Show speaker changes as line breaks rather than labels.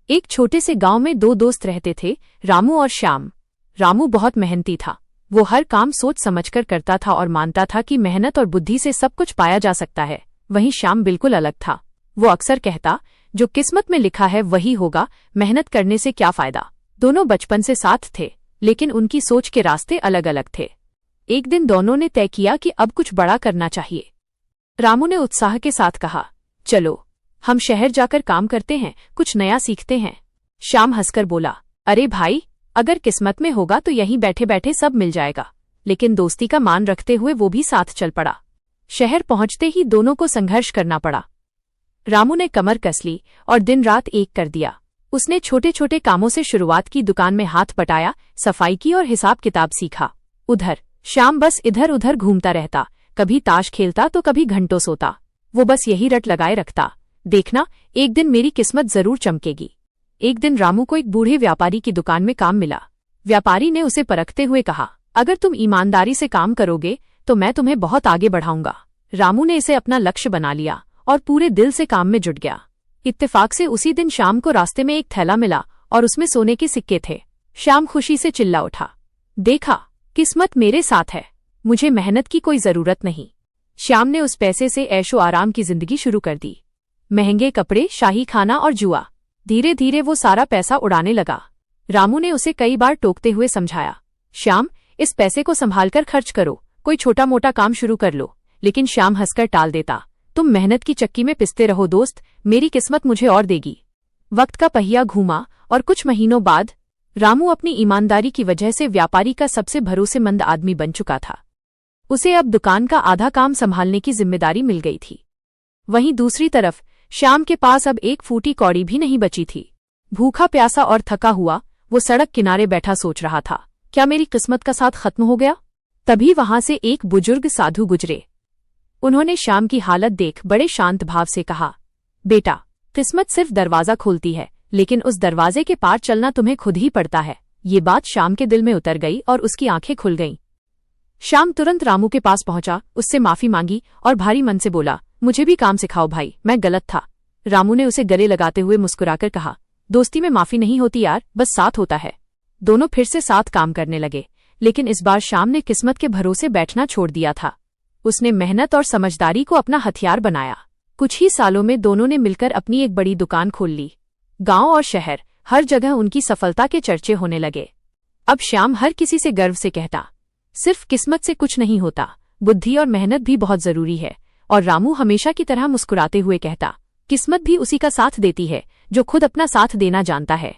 एक छोटे से गांव में दो दोस्त रहते थे, रामू और श्याम। रामू बहुत मेहनती था। वो हर काम सोच समझकर करता था और मानता था कि मेहनत और बुद्धि से सब कुछ पाया जा सकता है। वहीं श्याम बिल्कुल अलग था। वो अक्सर कहता, जो किस्मत में लिखा है वही होगा, मेहनत करने से क्या फायदा। दोनों बचपन से साथ थे, लेकिन उनकी सोच के रास्ते अलग अलग थे। एक दिन दोनों ने तय किया कि अब कुछ बड़ा करना चाहिए। रामू ने उत्साह के साथ कहा, चलो हम शहर जाकर काम करते हैं, कुछ नया सीखते हैं। श्याम हंसकर बोला, अरे भाई, अगर किस्मत में होगा तो यहीं बैठे बैठे सब मिल जाएगा। लेकिन दोस्ती का मान रखते हुए वो भी साथ चल पड़ा। शहर पहुंचते ही दोनों को संघर्ष करना पड़ा। रामू ने कमर कस ली और दिन रात एक कर दिया। उसने छोटे छोटे कामों से शुरुआत की, दुकान में हाथ बटाया, सफाई की और हिसाब किताब सीखा। उधर श्याम बस इधर उधर घूमता रहता, कभी ताश खेलता तो कभी घंटों सोता। वो बस यही रट लगाए रखता, देखना एक दिन मेरी किस्मत जरूर चमकेगी। एक दिन रामू को एक बूढ़े व्यापारी की दुकान में काम मिला। व्यापारी ने उसे परखते हुए कहा, अगर तुम ईमानदारी से काम करोगे तो मैं तुम्हें बहुत आगे बढ़ाऊंगा। रामू ने इसे अपना लक्ष्य बना लिया और पूरे दिल से काम में जुट गया। इत्तेफाक से उसी दिन शाम को रास्ते में एक थैला मिला और उसमें सोने के सिक्के थे। श्याम खुशी से चिल्ला उठा, देखा, किस्मत मेरे साथ है, मुझे मेहनत की कोई जरूरत नहीं। श्याम ने उस पैसे से ऐशो आराम की जिंदगी शुरू कर दी। महंगे कपड़े, शाही खाना और जुआ। धीरे धीरे वो सारा पैसा उड़ाने लगा। रामू ने उसे कई बार टोकते हुए समझाया, श्याम, इस पैसे को संभालकर खर्च करो, कोई छोटा मोटा काम शुरू कर लो। लेकिन श्याम हंसकर टाल देता, तुम मेहनत की चक्की में पिसते रहो दोस्त, मेरी किस्मत मुझे और देगी। वक्त का पहिया घूमा और कुछ महीनों बाद रामू अपनी ईमानदारी की वजह से व्यापारी का सबसे भरोसेमंद आदमी बन चुका था। उसे अब दुकान का आधा काम संभालने की जिम्मेदारी मिल गई थी। वहीं दूसरी तरफ श्याम के पास अब एक फूटी कौड़ी भी नहीं बची थी। भूखा प्यासा और थका हुआ वो सड़क किनारे बैठा सोच रहा था, क्या मेरी किस्मत का साथ खत्म हो गया। तभी वहां से एक बुजुर्ग साधु गुजरे। उन्होंने श्याम की हालत देख बड़े शांत भाव से कहा, बेटा, किस्मत सिर्फ दरवाजा खोलती है, लेकिन उस दरवाजे के पार चलना तुम्हें खुद ही पड़ता है। ये बात श्याम के दिल में उतर गई और उसकी आंखें खुल गईं। श्याम तुरंत रामू के पास पहुंचा, उससे माफी मांगी और भारी मन से बोला, मुझे भी काम सिखाओ भाई, मैं गलत था। रामू ने उसे गले लगाते हुए मुस्कुराकर कहा, दोस्ती में माफी नहीं होती यार, बस साथ होता है। दोनों फिर से साथ काम करने लगे, लेकिन इस बार श्याम ने किस्मत के भरोसे बैठना छोड़ दिया था। उसने मेहनत और समझदारी को अपना हथियार बनाया। कुछ ही सालों में दोनों ने मिलकर अपनी एक बड़ी दुकान खोल ली। गांव और शहर, हर जगह उनकी सफलता के चर्चे होने लगे। अब श्याम हर किसी से गर्व से कहता, सिर्फ किस्मत से कुछ नहीं होता, बुद्धि और मेहनत भी बहुत जरूरी है। और रामू हमेशा की तरह मुस्कुराते हुए कहता, किस्मत भी उसी का साथ देती है जो खुद अपना साथ देना जानता है।